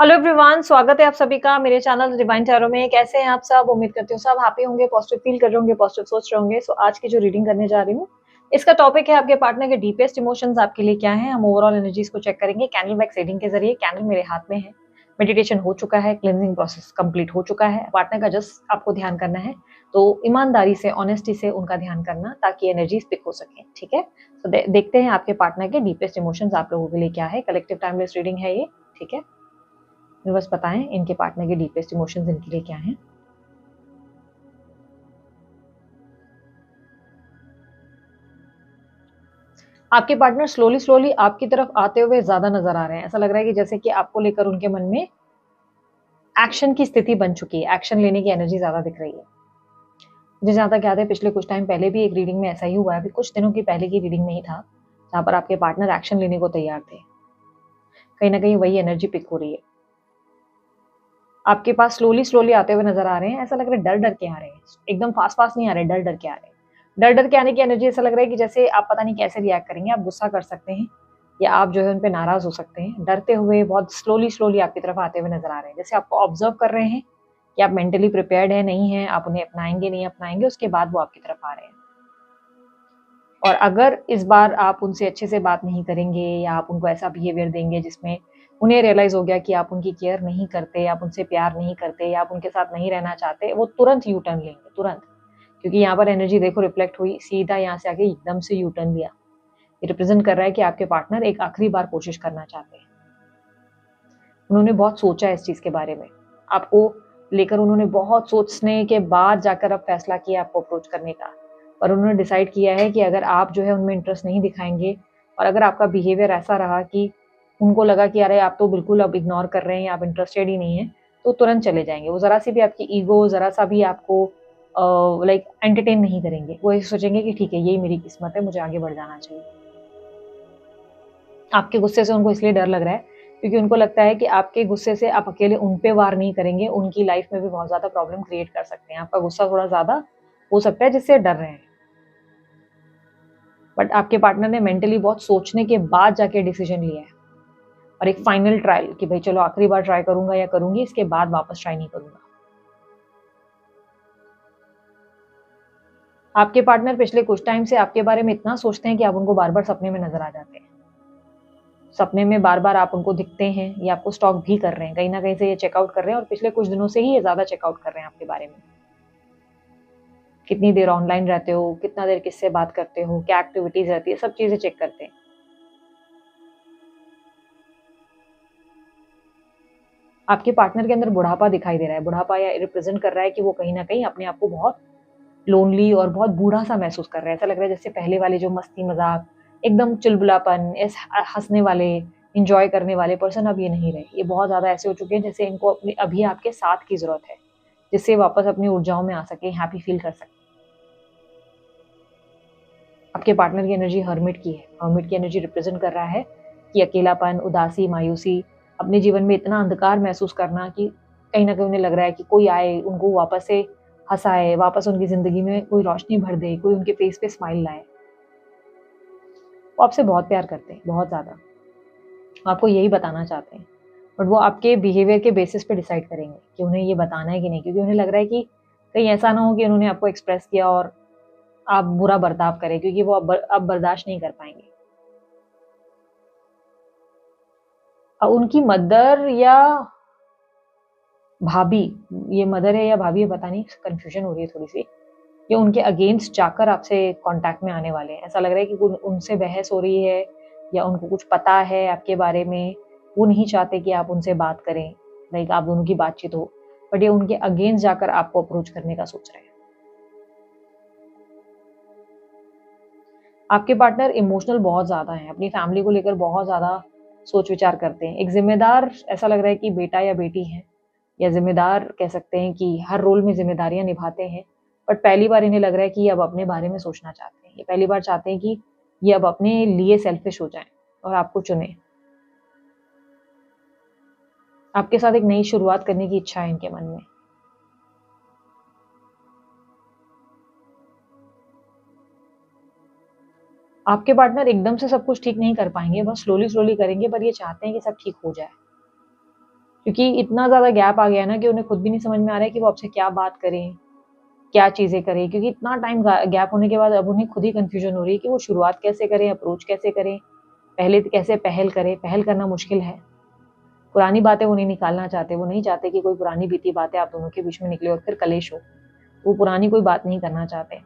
Hello everyone, स्वागत है आप सभी का मेरे चैनल डिवाइन टैरो में। कैसे हैं आप सब? उम्मीद करती हूँ सब हैप्पी होंगे, पॉजिटिव फील कर रहे होंगे, पॉजिटिव सोच रहे होंगे। सो आज की जो रीडिंग करने जा रही हूँ, इसका टॉपिक है आपके पार्टनर के डीपेस्ट इमोशंस आपके लिए क्या हैं। हम ओवरऑल एनर्जीज को चेक करेंगे कैंडल बैक रीडिंग के जरिए। कैंडल मेरे हाथ में है, मेडिटेशन हो चुका है, क्लींजिंग प्रोसेस कंप्लीट हो चुका है। पार्टनर का जस्ट आपको ध्यान करना है, तो ईमानदारी से, ऑनेस्टी से उनका ध्यान करना ताकि एनर्जीज पिक हो सके। ठीक है, तो देखते हैं आपके पार्टनर के डीपेस्ट इमोशंस आप लोगों के लिए क्या है। कलेक्टिव टाइमलेस रीडिंग है ये। ठीक है, बस बताएं इनके पार्टनर के डीपेस्ट इमोशंस इनके लिए क्या हैं। आपके पार्टनर स्लोली स्लोली आपकी तरफ आते हुए ज्यादा नजर आ रहे हैं। ऐसा लग रहा है कि जैसे कि आपको लेकर उनके मन में एक्शन की स्थिति बन चुकी है, एक्शन लेने की एनर्जी ज्यादा दिख रही है। मुझे जहां तक याद है, पिछले कुछ टाइम पहले भी एक रीडिंग में ऐसा ही हुआ है। अभी कुछ दिनों की पहले की रीडिंग में ही था, जहां पर आपके पार्टनर एक्शन लेने को तैयार थे। कहीं ना कहीं वही एनर्जी पिक हो रही है। आपके पास स्लोली स्लोली आते हुए नजर आ रहे हैं। ऐसा लग रहा है डर डर के आ रहे हैं, एकदम फास्ट फास्ट नहीं आ रहे, डर डर के आ रहे हैं। डर डर के आने की एनर्जी ऐसा लग रहा है कि जैसे आप पता नहीं कैसे रिएक्ट करेंगे। आप गुस्सा कर सकते हैं या आप जो है उन पे नाराज हो सकते हैं। डरते हुए बहुत स्लोली स्लोली आपकी तरफ आते हुए नजर आ रहे हैं, जैसे आपको ऑब्जर्व कर रहे हैं कि आप मेंटली प्रिपेयर्ड है नहीं है, आप उन्हें अपनाएंगे नहीं अपनाएंगे, उसके बाद वो आपकी तरफ आ रहे हैं। और अगर इस बार आप उनसे अच्छे से बात नहीं करेंगे या आप उनको ऐसा बिहेवियर देंगे जिसमें उन्हें रियलाइज हो गया कि आप उनकी केयर नहीं करते, आप उनसे प्यार नहीं करते या आप उनके साथ नहीं रहना चाहते, वो तुरंत यू टर्न लेंगे, तुरंत। क्योंकि यहाँ पर एनर्जी देखो रिफ्लेक्ट हुई, सीधा यहाँ से आके एकदम से यू टर्न लिया। ये रिप्रेजेंट कर रहा है कि आपके पार्टनर एक आखिरी बार कोशिश करना चाहते हैं। उन्होंने बहुत सोचा है इस चीज के बारे में, आपको लेकर उन्होंने बहुत सोचने के बाद जाकर अब फैसला किया आपको अप्रोच करने का। पर उन्होंने डिसाइड किया है कि अगर आप जो है उनमें इंटरेस्ट नहीं दिखाएंगे और अगर आपका बिहेवियर ऐसा रहा कि उनको लगा कि अरे आप तो बिल्कुल अब इग्नोर कर रहे हैं, आप इंटरेस्टेड ही नहीं है, तो तुरंत चले जाएंगे। वो जरा सी भी आपकी ईगो, जरा सा भी आपको लाइक एंटरटेन नहीं करेंगे। वो ये सोचेंगे कि ठीक है, यही मेरी किस्मत है, मुझे आगे बढ़ जाना चाहिए। आपके गुस्से से उनको इसलिए डर लग रहा है क्योंकि उनको लगता है कि आपके गुस्से से आप अकेले उन पे वार नहीं करेंगे, उनकी लाइफ में भी बहुत ज्यादा प्रॉब्लम क्रिएट कर सकते हैं। आपका गुस्सा थोड़ा ज्यादा हो सकता है जिससे डर रहे हैं। बट आपके पार्टनर ने मेंटली बहुत सोचने के बाद जाके डिसीजन लिया है और एक फाइनल ट्रायल कि भाई चलो आखिरी बार ट्राई करूंगा या करूंगी, इसके बाद वापस ट्राई नहीं करूंगा। आपके पार्टनर पिछले कुछ टाइम से आपके बारे में इतना सोचते हैं कि आप उनको बार बार सपने में नजर आ जाते हैं। सपने में बार बार आप उनको दिखते हैं, ये आपको स्टॉक भी कर रहे हैं, कहीं ना कहीं से ये चेकआउट कर रहे हैं और पिछले कुछ दिनों से ही ये ज्यादा चेकआउट कर रहे हैं आपके बारे में। कितनी देर ऑनलाइन रहते हो, कितना देर किससे बात करते हो, क्या एक्टिविटीज रहती है, सब चीजें चेक करते हैं। आपके पार्टनर के अंदर बुढ़ापा दिखाई दे रहा है। बुढ़ापा या रिप्रेजेंट कर रहा है कि वो कहीं ना कहीं अपने आप को बहुत लोनली और बहुत बूढ़ा सा महसूस कर रहे हैं। ऐसा लग रहा है जैसे पहले वाले जो मस्ती मजाक, एकदम चुलबुलापन, इस हंसने वाले, इंजॉय करने वाले पर्सन अब ये नहीं रहे। ये बहुत ज्यादा ऐसे हो चुके हैं जैसे इनको अपनी अभी आपके साथ की जरूरत है, जिससे वापस अपनी ऊर्जाओं में आ सके, हैप्पी फील कर सके। आपके पार्टनर की एनर्जी हर्मिट की है। हर्मिट की एनर्जी रिप्रेजेंट कर रहा है कि अकेलापन, उदासी, मायूसी, अपने जीवन में इतना अंधकार महसूस करना कि कहीं ना कहीं उन्हें लग रहा है कि कोई आए, उनको वापस से हंसाए, वापस उनकी जिंदगी में कोई रोशनी भर दे, कोई उनके फेस पे स्माइल लाए। वो आपसे बहुत प्यार करते हैं, बहुत ज्यादा। आपको यही बताना चाहते हैं, बट वो आपके बिहेवियर के बेसिस पे डिसाइड करेंगे कि उन्हें ये बताना है कि नहीं, क्योंकि उन्हें लग रहा है कि कहीं ऐसा ना हो कि उन्होंने आपको एक्सप्रेस किया और आप बुरा बर्ताव करें, क्योंकि वो अब बर्दाश्त नहीं कर पाएंगे। उनकी मदर या भाभी, ये मदर है या भाभी है पता नहीं, कंफ्यूजन हो रही है थोड़ी सी। ये उनके अगेंस्ट जाकर आपसे कांटेक्ट में आने वाले हैं। ऐसा लग रहा है कि उनसे बहस हो रही है या उनको कुछ पता है आपके बारे में। वो नहीं चाहते कि आप उनसे बात करें, लाइक आप दोनों की बातचीत हो, बट ये उनके अगेंस्ट जाकर आपको अप्रोच करने का सोच रहे हैं। आपके पार्टनर इमोशनल बहुत ज्यादा है, अपनी फैमिली को लेकर बहुत ज्यादा सोच विचार करते हैं। एक जिम्मेदार, ऐसा लग रहा है कि बेटा या बेटी है, या जिम्मेदार कह सकते हैं कि हर रोल में जिम्मेदारियां निभाते हैं। बट पहली बार इन्हें लग रहा है कि ये अब अपने बारे में सोचना चाहते हैं। ये पहली बार चाहते हैं कि ये अब अपने लिए सेल्फिश हो जाएं और आपको चुने। आपके साथ एक नई शुरुआत करने की इच्छा है इनके मन में। आपके पार्टनर एकदम से सब कुछ ठीक नहीं कर पाएंगे, बस स्लोली स्लोली करेंगे, पर ये चाहते हैं कि सब ठीक हो जाए। क्योंकि इतना ज़्यादा गैप आ गया है ना कि उन्हें खुद भी नहीं समझ में आ रहा है कि वो आपसे क्या बात करें, क्या चीज़ें करें, क्योंकि इतना टाइम गैप होने के बाद अब उन्हें खुद ही कन्फ्यूजन हो रही है कि वो शुरुआत कैसे करें, अप्रोच कैसे करें, पहले कैसे पहल करें। पहल करना मुश्किल है। पुरानी बातें वो नहीं निकालना चाहते, वो नहीं चाहते कि कोई पुरानी बीती बातें आप दोनों के बीच में निकले और फिर कलेश हो। वो पुरानी कोई बात नहीं करना चाहते,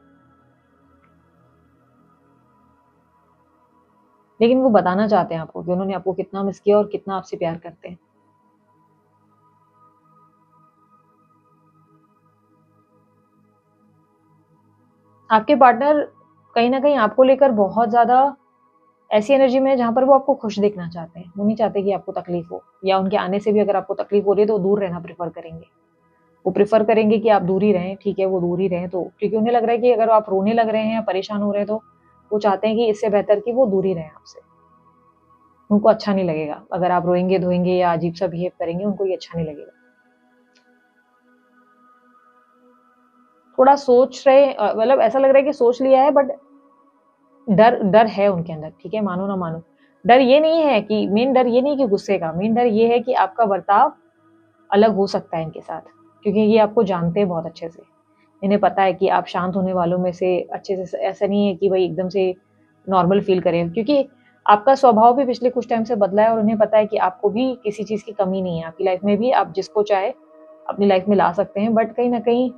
लेकिन वो बताना चाहते हैं आपको कि उन्होंने आपको कितना मिस किया और कितना आपसे प्यार करते हैं। आपके पार्टनर कहीं न कहीं आपको लेकर बहुत ज़्यादा ऐसी एनर्जी में है जहाँ पर वो आपको खुश देखना चाहते हैं। वो नहीं चाहते कि आपको तकलीफ हो, या उनके आने से भी अगर आपको तकलीफ हो रही है तो वो दूर रहना प्रेफ़र करेंगे। वो प्रेफ़र करेंगे कि आप दूर ही रहें, ठीक है, वो दूर ही रहें, तो क्योंकि उन्हें लग रहा है कि अगर आप रोने लग रहे हैं या परेशान हो रहे हैं तो वो चाहते हैं कि इससे बेहतर कि वो दूर ही रहें आपसे। उनको अच्छा नहीं लगेगा। अगर आप रोएँगे-धोएँगे या अजीब-सा बिहेव करेंगे, उनको ये अच्छा नहीं लगेगा। थोड़ा सोच रहे मतलब ऐसा लग रहा है कि सोच लिया है, बट डर डर है उनके अंदर, ठीक है, मानो ना मानो। डर ये नहीं है कि मेन डर ये नहीं कि गुस्से का, मेन डर ये है कि आपका बर्ताव अलग हो सकता है इनके साथ, क्योंकि ये आपको जानते हैं बहुत अच्छे से। इन्हें पता है कि आप शांत होने वालों में से अच्छे से, ऐसा नहीं है कि भई एकदम से नॉर्मल फ़ील करें, क्योंकि आपका स्वभाव भी पिछले कुछ टाइम से बदला है और उन्हें पता है कि आपको भी किसी चीज़ की कमी नहीं है। आपकी लाइफ़ में भी आप जिसको चाहे अपनी लाइफ़ में ला सकते हैं, बट कहीं न कहीं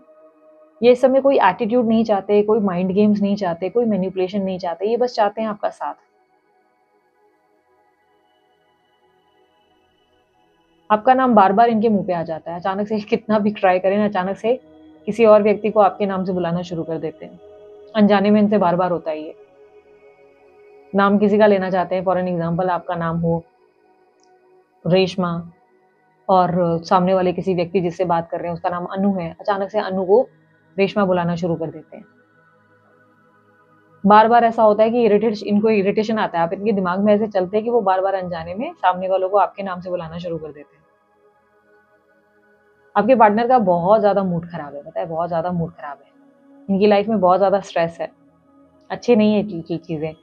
ये इस समय कोई एटीट्यूड नहीं चाहते, कोई माइंड गेम्स नहीं चाहते, कोई मैनिपुलेशन नहीं चाहते, ये बस चाहते हैं आपका साथ। आपका नाम बार-बार इनके मुँह पे आ जाता है, अचानक से कितना भी ट्राई करें, अचानक से किसी और व्यक्ति को आपके नाम से बुलाना शुरू कर देते हैं। अनजाने में इनसे बार-बार होता है ये। नाम किसी का लेना चाहते हैं, फॉर एन एग्ज़ाम्पल आपका नाम हो रेशमा और सामने वाले किसी व्यक्ति जिससे बात कर रहे हैं उसका नाम अनु है, अचानक से अनु को रेशमा बुलाना शुरू कर देते हैं। बार-बार ऐसा होता है कि इनको इरिटेशन आता है, आप इनके दिमाग में ऐसे चलते हैं कि वो बार-बार अनजाने में सामने वालों को आपके नाम से बुलाना शुरू कर देते हैं। आपके पार्टनर का बहुत ज़्यादा मूड खराब है, पता है, बहुत ज़्यादा मूड खराब है। इनकी लाइफ़ में बहुत ज़्यादा स्ट्रेस है, अच्छी नहीं है चीज़ें।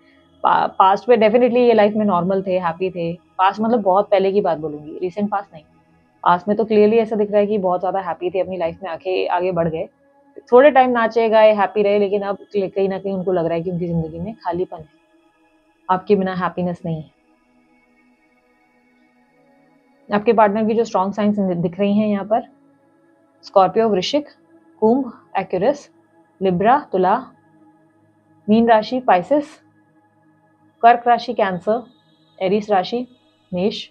पास्ट में डेफ़िनिटली ये लाइफ़ में नॉर्मल थे, हैप्पी थे। पास्ट मतलब बहुत पहले की बात बोलूँगी, रीसेंट पास्ट नहीं। पास्ट में तो क्लियरली ऐसा दिख रहा है कि बहुत ज़्यादा हैप्पी थे, अपनी लाइफ़ में आगे आगे बढ़ गए। थोड़े टाइम नाचे गाए, हैप्पी रहे, लेकिन अब कहीं न कहीं उनको लग रहा है कि उनकी ज़िंदगी में खालीपन है। आपके बिना हैप्पीनेस नहीं है। आपके पार्टनर की जो स्ट्रॉन्ग साइन्स दिख रही हैं यहाँ पर, स्कॉर्पियो, वृश्चिक, कुंभ, एक्वेरियस, लिब्रा, तुला, मीन राशि, पाइसेस, कर्क राशि, कैंसर, एरीस राशि, मेष।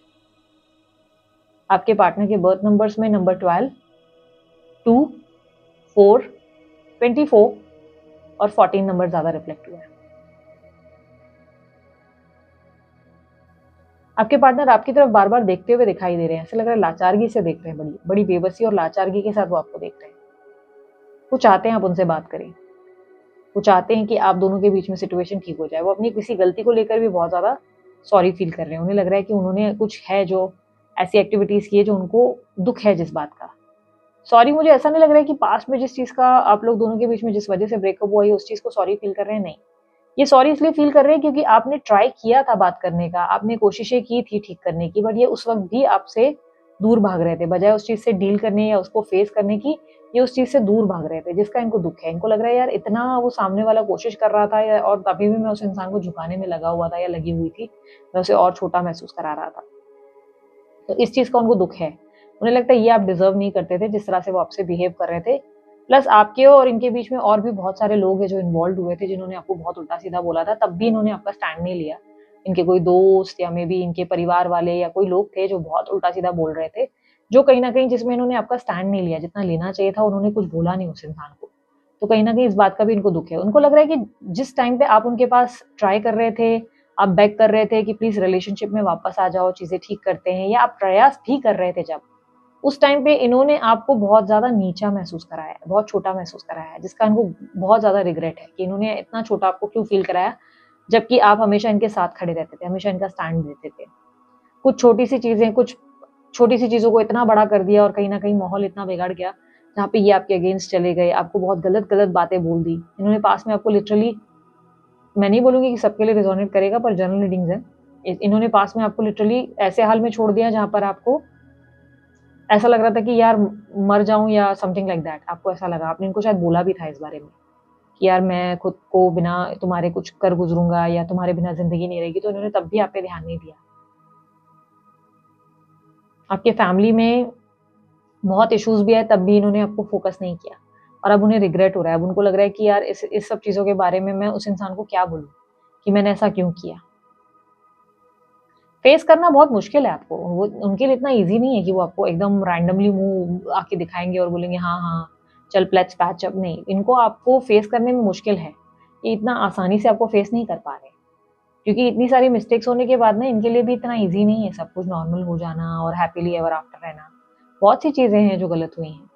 आपके पार्टनर के बर्थ नंबर्स में नंबर 12, 2, 4, 24 और 14 नंबर ज़्यादा रिफ्लेक्ट हुआ है। आपके पार्टनर आपकी तरफ बार-बार देखते हुए दिखाई दे रहे हैं। ऐसा लग रहा है लाचारगी से देख रहे हैं, बड़ी बड़ी बेबसी और लाचारगी के साथ वो आपको देख रहे हैं। वो चाहते हैं आप उनसे बात करें। वो चाहते हैं कि आप दोनों के बीच में सिचुएशन ठीक हो जाए। वो अपनी किसी गलती को लेकर भी बहुत ज़्यादा सॉरी फ़ील कर रहे हैं। उन्हें लग रहा है कि उन्होंने कुछ है जो ऐसी एक्टिविटीज़ की है जो उनको दुःख है जिस बात का। सॉरी, मुझे ऐसा नहीं लग रहा है कि पास्ट में जिस चीज़ का आप लोग दोनों के बीच में जिस वज़ह से ब्रेकअप हुआ है उस चीज़ को सॉरी फ़ील कर रहे हैं, नहीं। ये सॉरी इसलिए फ़ील कर रहे हैं क्योंकि आपने ट्राई किया था बात करने का, आपने कोशिशें की थी ठीक करने की, बट ये उस वक़्त भी आपसे दूर भाग रहे थे। बजाय उस चीज़ से डील करने या उसको फ़ेस करने की, ये उस चीज़ से दूर भाग रहे थे, जिसका इनको दुःख है। इनको लग रहा है यार इतना वो सामने वाला कोशिश कर रहा था, या और तभी भी मैं उस इंसान को झुकाने में लगा हुआ था या लगी हुई थी। मैं उसे और छोटा महसूस करा रहा था। तो इस चीज़ का उनको दुःख है। उन्हें लगता है ये आप डिज़र्व नहीं करते थे जिस तरह से वो आपसे बिहेव कर रहे थे। प्लस आपके और इनके बीच में और भी बहुत सारे लोग हैं जो इन्वॉल्वड हुए थे, जिन्होंने आपको बहुत उल्टा-सीधा बोला था, तब भी इन्होंने आपका स्टैंड नहीं लिया। इनके कोई दोस्त या मेबी इनके परिवार वाले या कोई लोग थे जो बहुत उल्टा-सीधा बोल रहे थे, जो कहीं न कहीं जिसमें इन्होंने आपका स्टैंड नहीं लिया, जितना लेना चाहिए था उन्होंने कुछ बोला नहीं उस इंसान को। तो कहीं न कहीं इस बात का भी इनको दुःख है। उनको लग रहा है कि जिस टाइम पे आप उनके पास ट्राई कर रहे थे, आप बेग कर रहे थे कि प्लीज़ रिलेशनशिप में वापस आ जाओ, चीज़ें ठीक करते हैं, या आप प्रयास भी कर रहे थे जब, उस टाइम पे इन्होंने आपको बहुत ज़्यादा नीचा महसूस कराया है, बहुत छोटा महसूस कराया है, जिसका इनको बहुत ज़्यादा रिग्रेट है कि इन्होंने इतना छोटा आपको क्यों फ़ील कराया, जबकि आप हमेशा इनके साथ खड़े रहते थे, हमेशा इनका स्टैंड लेते थे। कुछ छोटी-सी चीज़ें, कुछ छोटी-सी चीज़ों को इतना बड़ा कर दिया और कहीं न कहीं माहौल इतना बिगड़ गया, जहाँ पे ये आपके अगेंस्ट चले गए, आपको बहुत गलत-गलत बातें बोल दी। इन्होंने पास में आपको लिटरली, मैं नहीं बोलूँगी कि सबके लिए रेज़ोनेट करेगा, पर जनरल रीडिंग्स हैं। इन्होंने पास में आपको लिटरली ऐसे हाल में छोड़ दिया जहाँ पर आपको ऐसा लग रहा था कि यार मर जाऊँ या समथिंग लाइक दैट, आपको ऐसा लगा। आपने इनको शायद बोला भी था इस बारे में कि यार मैं खुद को बिना तुम्हारे कुछ कर गुज़रूँगा या तुम्हारे बिना ज़िंदगी नहीं रहेगी, तो इन्होंने तब भी आप पे ध्यान नहीं दिया। आपके फैमिली में बहुत इश्यूज़ भी है, तब भी इन्होंने आपको फ़ोकस नहीं किया और अब उन्हें रिग्रेट हो रहा है। अब उनको लग रहा है कि यार इस सब चीज़ों के बारे में मैं उस इंसान को क्या बोलूँ, कि मैंने ऐसा क्यों किया? फेस करना बहुत मुश्किल है आपको। वो उनके लिए इतना ईज़ी नहीं है कि वो आपको एकदम रैंडमली मुँह आके दिखाएँगे और बोलेंगे हाँ, हाँ, चल लेट्स पैच अप, नहीं, इनको आपको फेस करने में मुश्किल है। ये इतना आसानी से आपको फेस नहीं कर पा रहे। क्योंकि इतनी सारी मिस्टेक्स होने के बाद ना इनके लिए भी इतना ईज़ी नहीं है सब कुछ नॉर्मल हो जाना और हैपीली एवर आफ्टर रहना। बहुत सी चीज़ें हैं जो गलत हुई हैं।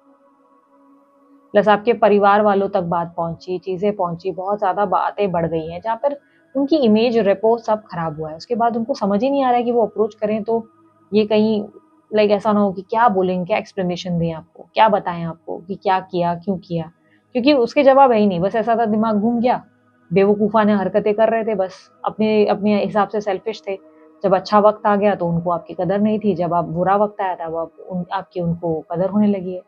प्लस आपके परिवार वालों तक बात पहुँची, चीज़ें पहुँची, बहुत ज़्यादा बातें बढ़ गई हैं, जहाँ पर उनकी इमेज, रेपो सब खराब हुआ है। उसके बाद उनको समझ ही नहीं आ रहा है कि वो अप्रोच करें तो ये कहीं लाइक ऐसा ना हो कि क्या बोलेंगे, क्या एक्सप्लेनेशन दें आपको, क्या बताएँ आपको कि क्या किया, क्यों किया? क्योंकि उसके जवाब है ही नहीं, बस ऐसा था दिमाग घूम गया, बेवकूफ़ाना हरकतें कर रहे थे बस, अपने अपने हिसाब से सेल्फिश थे। जब अच्छा वक़्त आ गया तो उनको आपकी कदर नहीं थी, जब अब बुरा वक़्त आया तब आप उन आपकी उनको कदर होने लगी है।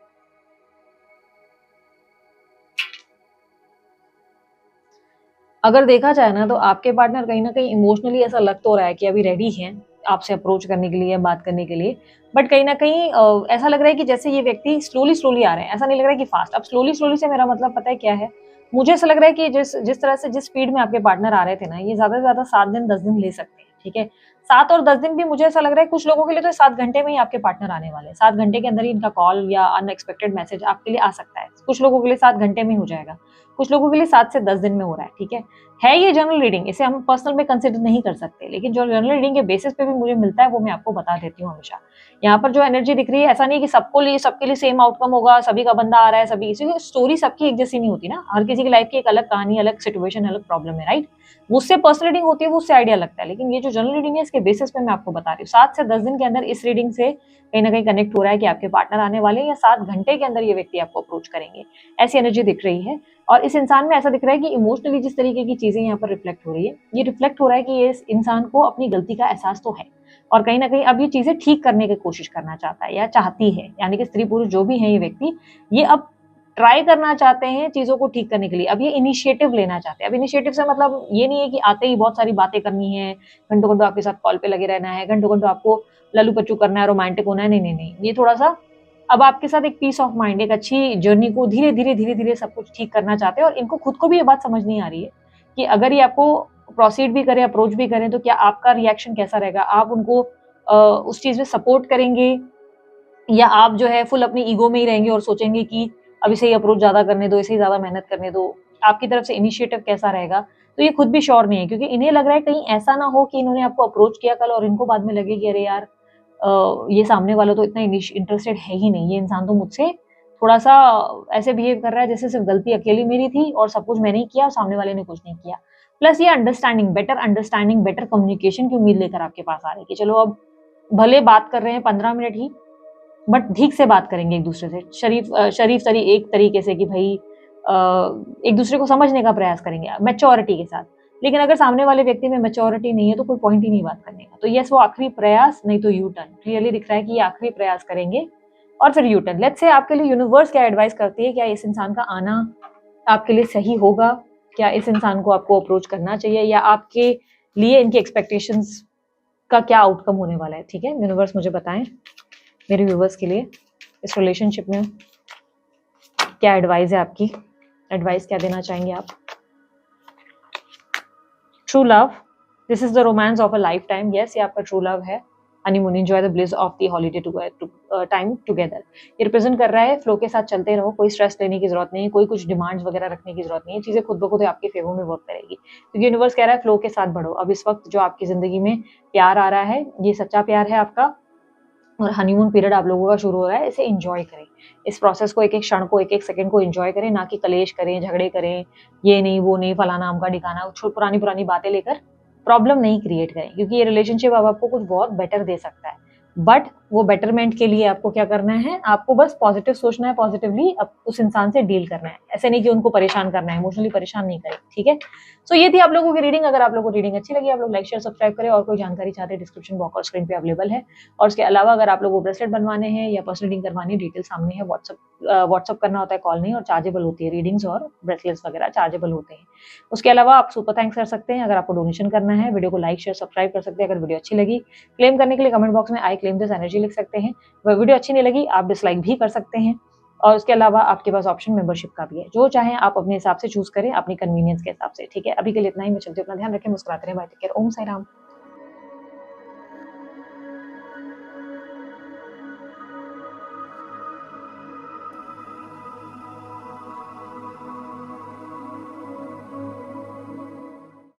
अगर देखा जाए ना तो आपके पार्टनर कहीं न कहीं इमोशनली ऐसा लग तो रहा है कि अभी रेडी हैं आपसे अप्रोच करने के लिए, बात करने के लिए। बट कहीं न कहीं ऐसा लग रहा है कि जैसे ये व्यक्ति स्लोली-स्लोली आ रहे हैं, ऐसा नहीं लग रहा है कि फास्ट। अब स्लोली-स्लोली से मेरा मतलब पता है क्या है? मुझे ऐसा लग रहा है कि जिस जिस तरह से जिस स्पीड में आपके पार्टनर आ रहे थे ना, ये ज़्यादा से ज़्यादा 7 दिन, 10 दिन ले सकते हैं, ठीक है? 7 और 10 दिन भी मुझे ऐसा लग रहा है कुछ लोगों के लिए तो 7 घंटे में ही आपके पार्टनर आने वाले हैं। 7 घंटे के अंदर ही इनका कॉल या अनएक्सपेक्टेड मैसेज आपके लिए आ सकता है। कुछ लोगों के लिए 7 घंटे में ही हो जाएगा, कुछ लोगों के लिए 7 से 10 दिन में हो रहा है, ठीक है? ये जनरल रीडिंग, इसे हम पर्सनल में कंसिडर नहीं कर सकते, लेकिन जो जनरल रीडिंग के बेसिस पे भी मुझे मिलता है वो मैं आपको बता देती हूँ हमेशा। यहाँ पर जो एनर्जी दिख रही है ऐसा नहीं है कि सबके लिए सेम आउटकम होगा, सभी का बंदा आ रहा है, सभी किसी की स्टोरी सबकी एक जैसी नहीं होती ना, हर किसी की लाइफ की एक अलग कहानी, अलग सिचुएशन, अलग प्रॉब्लम है, राइट? उससे पर्सनल रीडिंग होती है, वो उससे आइडिया लगता है, लेकिन ये जो जनरल रीडिंग है इसके बेसिस पे मैं आपको बता रही हूँ। 7 से 10 दिन के अंदर इस रीडिंग से कहीं न कहीं कनेक्ट हो रहा है कि आपके पार्टनर आने वाले हैं या 7 घंटे के अंदर ये व्यक्ति आपको अप्रोच करेंगे। ऐसी एनर्जी दिख रही है। और इस इंसान में ऐसा दिख रहा है कि इमोशनली जिस तरीके की चीज़ें यहाँ पर रिफ्लेक्ट हो रही है, ये रिफ्लेक्ट हो रहा है कि ये इस इंसान को अपनी गलती का एहसास तो है और कहीं न कहीं अब ये चीज़ें ठीक करने की कोशिश करना चाहता है या चाहती है। यानी कि स्त्री-पुरुष जो भी हैं ये व्यक्ति, ये अब ट्राई करना चाहते हैं चीज़ों को ठीक करने के लिए। अब ये इनिशिएटिव लेना चाहते हैं। अब इनिशिएटिव से मतलब ये नहीं है कि आते ही बहुत सारी बातें करनी है, घंटों-घंटों आपके साथ कॉल पे लगे रहना है, घंटों-घंटों आपको लल्लू-पच्चू करना है, रोमांटिक होना है। नहीं, नहीं, नहीं। ये थोड़ा-सा अब आपके साथ एक पीस ऑफ माइंड, एक अच्छी जर्नी को धीरे-धीरे, धीरे-धीरे सब कुछ ठीक करना चाहते हैं और इनको खुद को भी ये बात समझ नहीं आ रही है कि अगर ये आपको प्रोसीड भी करें, अप्रोच भी करें, तो क्या आपका रिएक्शन कैसा रहेगा? आप उनको उस चीज़ में सपोर्ट करेंगे या आप जो है फुल अपनी ईगो में ही रहेंगे और सोचेंगे कि अब इसे ही अप्रोच ज़्यादा करने दो, इसे ही ज़्यादा मेहनत करने दो। आपकी तरफ से इनिशिएटिव कैसा रहेगा? तो ये खुद भी श्योर नहीं है क्योंकि इन्हें लग रहा है कहीं ऐसा ना हो कि इन्होंने आपको अप्रोच किया कल और इनको बाद में लगे कि अरे यार ये सामने वाला तो इतना इंटरेस्टेड है ही नहीं, ये इंसान तो मुझसे थोड़ा-सा ऐसे बिहेव कर रहा है जैसे सिर्फ़ गलती अकेली मेरी थी और सब कुछ मैंने ही किया और सामने वाले ने कुछ नहीं किया। प्लस ये अंडरस्टैंडिंग, बेटर कम्युनिकेशन की उम्मीद लेकर आपके पास आ रहे हैं कि चलो अब भले बात कर रहे हैं 15 मिनट ही, बट ठीक से बात करेंगे एक-दूसरे से। शरीफ तरी एक तरीके से कि भई अ, एक-दूसरे को समझने का प्रयास करेंगे मैच्योरिटी के साथ। लेकिन अगर सामने वाले व्यक्ति में मैच्योरिटी नहीं है, तो कोई पॉइंट ही नहीं बात करने का। तो येस वो आखिरी प्रयास नहीं तो यू टर्न। क्लियरली दिख रहा है कि ये आखिरी प्रयास करेंगे और फिर यू टर्न। लेट्स से आपके लिए यूनिवर्स क्या एडवाइस करती है? क्या इस इंसान का आना आपके लिए सही होगा? क्या इस इंसान को आपको अप्रोच करना चाहिए या आपके लिए इनकी एक्सपेक्टेशंस का क्या आउटकम होने वाला है? ठीक है? यूनिवर्स मुझे बताएँ, मेरे व्यूअर्स के लिए इस रिलेशनशिप में क्या एडवाइस है आपकी? एडवाइस क्या देना चाहेंगे आप? True love, this is the romance of a life time. Yes, ये आपका ट्रू लव है। Honeymoon, enjoy the bliss of the holiday time together. ये रिप्रेजेंट कर रहा है फ्लो के साथ चलते रहो, कोई स्ट्रेस लेने की जरूरत नहीं है, कोई कुछ डिमांड्स वगैरह रखने की जरूरत नहीं है, चीजें खुद ब खुद आपके फेवर में वर्क करेगी क्योंकि यूनिवर्स कह रहा है फ्लो के साथ बढ़ो। अब इस वक्त जो आपकी जिंदगी में प्यार आ रहा है, ये सच्चा प्यार है आपका और हनीमून पीरियड आप लोगों का शुरू हो रहा है, इसे एंजॉय करें। इस प्रोसेस को, एक-एक क्षण को, एक-एक सेकंड को एंजॉय करें, ना कि कलेश करें, झगड़े करें, ये नहीं, वो नहीं, फलाना, अमका, ढिकाना, पुरानी-पुरानी बातें लेकर प्रॉब्लम नहीं क्रिएट करें क्योंकि ये रिलेशनशिप अब आपको कुछ बहुत बेटर दे सकता है। बट वो बेटरमेंट के लिए आपको क्या करना है? आपको बस पॉजिटिव सोचना है, पॉजिटिवली उस इंसान से डील करना है। ऐसे नहीं कि उनको परेशान करना है, इमोशनली परेशान नहीं करें, ठीक है? सो ये थी आप लोगों की रीडिंग। अगर आप लोगों को रीडिंग अच्छी लगी, आप लोग लाइक शेयर सब्सक्राइब करें, और कोई जानकारी चाहते हैं डिस्क्रिप्शन बॉक्स और स्क्रीन पे अवेलेबल है। और उसके अलावा अगर आप लोगों को ब्रेसलेट बनवाने हैं या पर्सनल रीडिंग करवानी है, डिटेल सामने है। व्हाट्सअप करना होता है, कॉल नहीं, और चार्जेबल होती है रीडिंग्स और ब्रेसलेट्स वगैरह चार्जेबल होते हैं। उसके अलावा आप सुपर थैंक्स कर सकते हैं अगर आपको डोनेशन करना है। वीडियो को लाइक शेयर सब्सक्राइब कर सकते हैं अगर वीडियो अच्छी लगी। क्लेम करने के लिए कमेंट बॉक्स में आई क्लेम दिस एनर्जी लिख सकते हैं। वह वीडियो अच्छी नहीं लगी आप डिसलाइक भी कर सकते हैं। और उसके अलावा आपके पास ऑप्शन मेंबरशिप का भी है, जो चाहे आप अपने हिसाब से चूज करें, अपनी कन्वीनियंस के हिसाब से। ठीक है, अभी के लिए इतना ही। मैं चलती हूँ, अपना ध्यान रखें, मुस्कुराते रहें, बाय, टेक केयर, ओम साई राम।